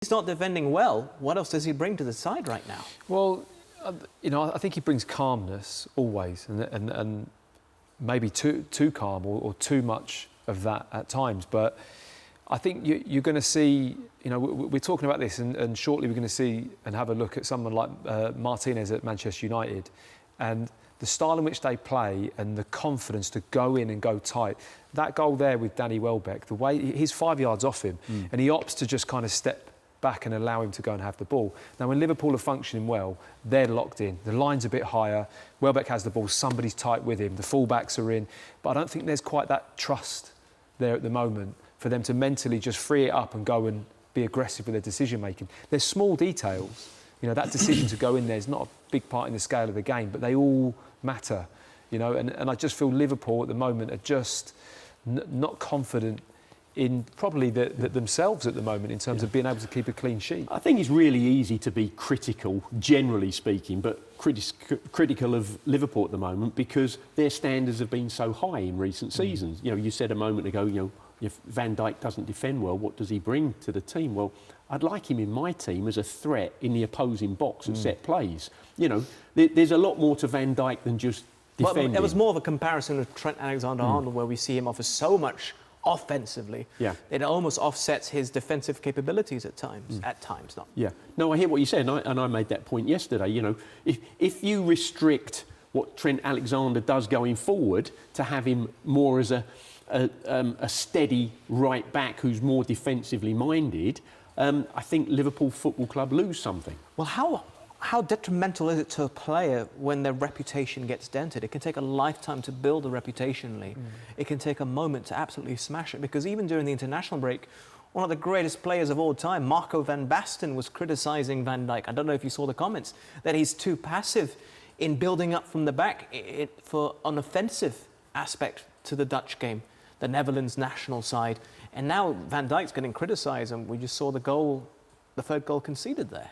he's not defending well, what else does he bring to the side right now? Well, I think he brings calmness always, and maybe too calm or too much of that at times. But I think you're going to see, we're talking about this, and shortly we're going to see and have a look at someone like Martinez at Manchester United, and the style in which they play and the confidence to go in and go tight. That goal there with Danny Welbeck, the way he's 5 yards off him, and he opts to just kind of step back and allow him to go and have the ball. Now, when Liverpool are functioning well, they're locked in. The line's a bit higher. Welbeck has the ball. Somebody's tight with him. The fullbacks are in. But I don't think there's quite that trust there at the moment for them to mentally just free it up and go and be aggressive with their decision-making. There's small details. That decision to go in there is not a big part in the scale of the game, but they all matter. And I just feel Liverpool at the moment are just not confident in probably themselves at the moment in terms of being able to keep a clean sheet. I think it's really easy to be critical, generally speaking, but critical of Liverpool at the moment because their standards have been so high in recent seasons. You said a moment ago, if Van Dijk doesn't defend well, what does he bring to the team? Well, I'd like him in my team as a threat in the opposing box at set plays. There's a lot more to Van Dijk than just defending. Well, there was more of a comparison with Trent Alexander-Arnold where we see him offer so much offensively. Yeah. It almost offsets his defensive capabilities at times. At times, not. Yeah. No, I hear what you said, and I made that point yesterday. If you restrict what Trent Alexander does going forward to have him more as a steady right back who's more defensively minded, I think Liverpool Football Club lose something. Well, how detrimental is it to a player when their reputation gets dented? It can take a lifetime to build a reputation, Lee. It can take a moment to absolutely smash it, because even during the international break, one of the greatest players of all time, Marco van Basten, was criticising Van Dijk. I don't know if you saw the comments, that he's too passive in building up from the back for an offensive aspect to the Dutch game, the Netherlands national side. And now Van Dijk's getting criticised, and we just saw the third goal conceded there.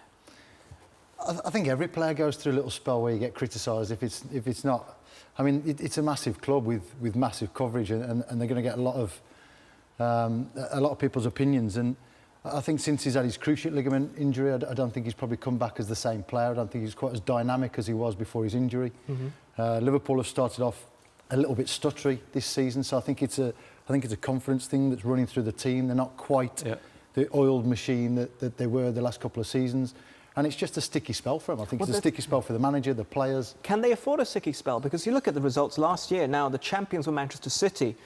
I think every player goes through a little spell where you get criticised if it's not. I mean, it's a massive club with massive coverage, and they're going to get a lot of people's opinions. And I think since he's had his cruciate ligament injury, I don't think he's probably come back as the same player. I don't think he's quite as dynamic as he was before his injury. Liverpool have started off a little bit stuttery this season, so I think it's a confidence thing that's running through the team. They're not quite the oiled machine that they were the last couple of seasons. And it's just a sticky spell for them. I think it's a sticky spell for the manager, the players. Can they afford a sticky spell? Because you look at the results last year. Now, the champions were Manchester City.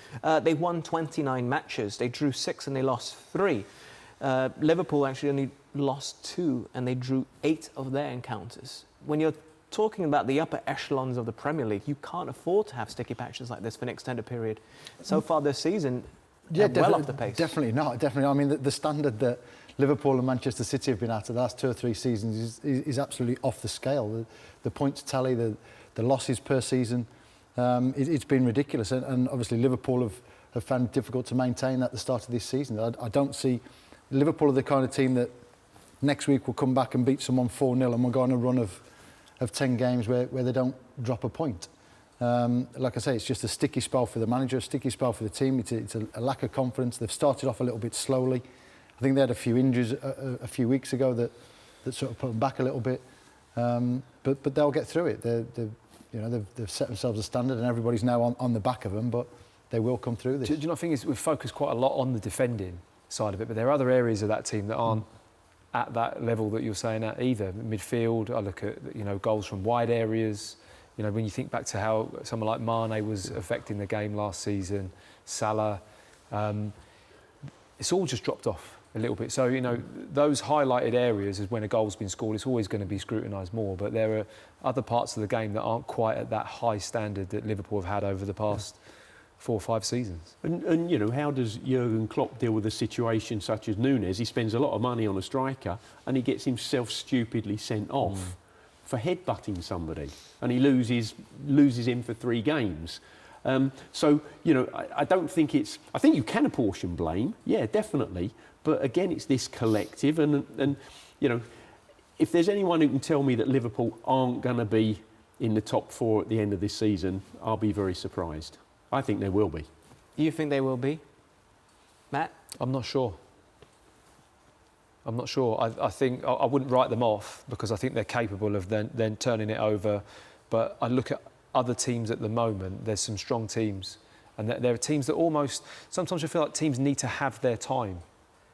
They won 29 matches. They drew 6 and they lost 3. Liverpool actually only lost 2 and they drew 8 of their encounters. When you're talking about the upper echelons of the Premier League, you can't afford to have sticky patches like this for an extended period. So far this season, well off the pace. Definitely not. Definitely. I mean, the standard that Liverpool and Manchester City have been at the last 2 or 3 seasons is absolutely off the scale. The points tally, the losses per season, it's been ridiculous. And obviously Liverpool have found it difficult to maintain at the start of this season. I don't see... Liverpool are the kind of team that next week will come back and beat someone 4-0 and we'll go on a run of 10 games where they don't drop a point. Like I say, it's just a sticky spell for the manager, a sticky spell for the team. It's a lack of confidence. They've started off a little bit slowly. I think they had a few injuries a few weeks ago that sort of put them back a little bit. But they'll get through it. They've set themselves a standard and everybody's now on the back of them, but they will come through this. Do you not think we've focused quite a lot on the defending side of it, but there are other areas of that team that aren't at that level that you're saying at either. Midfield, I look at goals from wide areas. When you think back to how someone like Mane was affecting the game last season, Salah, it's all just dropped off a little bit. So, those highlighted areas is when a goal's been scored, it's always going to be scrutinised more. But there are other parts of the game that aren't quite at that high standard that Liverpool have had over the past 4 or 5 seasons. And how does Jurgen Klopp deal with a situation such as Núñez? He spends a lot of money on a striker and he gets himself stupidly sent off for headbutting somebody, and he loses him for 3 games. So, I don't think it's... I think you can apportion blame, yeah, definitely. But again, it's this collective. And if there's anyone who can tell me that Liverpool aren't going to be in the top 4 at the end of this season, I'll be very surprised. I think they will be. You think they will be? Matt? I'm not sure. I'm not sure. I think I wouldn't write them off because I think they're capable of then turning it over. But I look at other teams at the moment. There's some strong teams, and there are teams that almost sometimes I feel like teams need to have their time.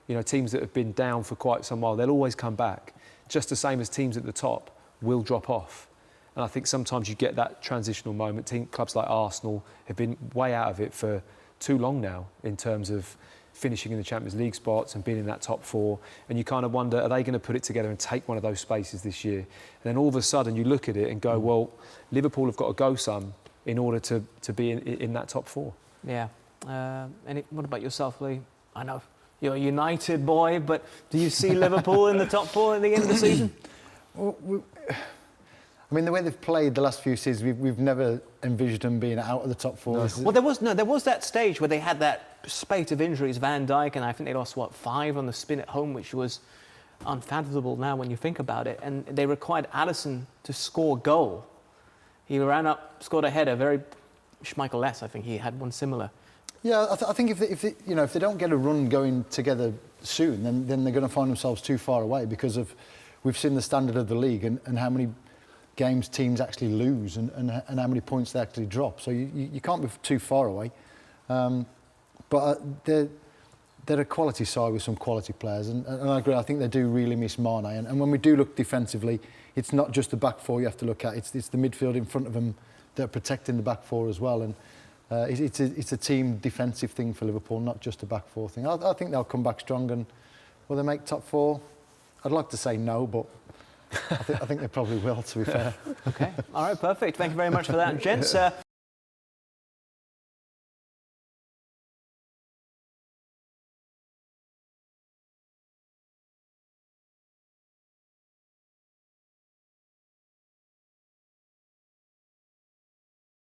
You know, teams that have been down for quite some while, they'll always come back. Just the same as teams at the top will drop off. And I think sometimes you get that transitional moment. Clubs like Arsenal have been way out of it for too long now in terms of finishing in the Champions League spots and being in that top four. And you kind of wonder, are they going to put it together and take one of those spaces this year? And then all of a sudden you look at it and go, well, Liverpool have got to go some in order to be in that top four. Yeah. What about yourself, Lee? I know you're a United boy, but do you see Liverpool in the top four at the end of the season? Well, I mean, the way they've played the last few seasons, we've never envisioned them being out of the top four. No. Well, there was that stage where they had that spate of injuries. Van Dijk, and I think they lost 5 on the spin at home, which was unfathomable now when you think about it. And they required Alisson to score a goal. He ran up, scored a header, very Schmeichel-less. I think he had one similar. Yeah, I think if they don't get a run going together soon, then they're going to find themselves too far away because we've seen the standard of the league and how many games teams actually lose and how many points they actually drop. So you can't be too far away. But they're a quality side with some quality players. And I agree, I think they do really miss Mane. And when we do look defensively, it's not just the back four you have to look at. It's the midfield in front of them that are protecting the back four as well. And it's a team defensive thing for Liverpool, not just a back four thing. I think they'll come back strong and will they make top four? I'd like to say no, but I think they probably will, to be fair. Okay. All right, perfect. Thank you very much for that, gents.